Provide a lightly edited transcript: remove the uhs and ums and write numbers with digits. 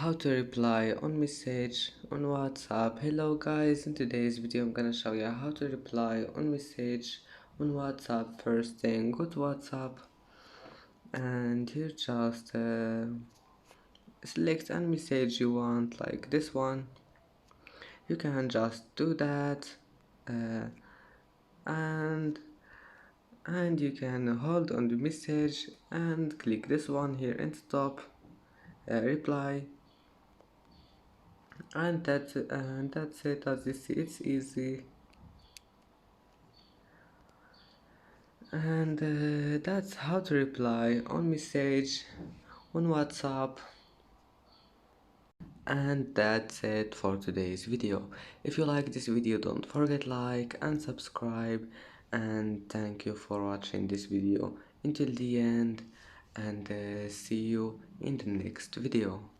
how to reply on message on WhatsApp. Hello guys, in today's video I'm gonna show you how to reply on message on WhatsApp. First thing, go to WhatsApp and you just select any message you want, like this one. You can just do that uh, and you can hold on the message and click this one here and stop reply, and that's it. As you see, it's easy, and that's how to reply on message on WhatsApp. And that's it for today's video. If you like this video, don't forget like and subscribe, and thank you for watching this video until the end, and see you in the next video.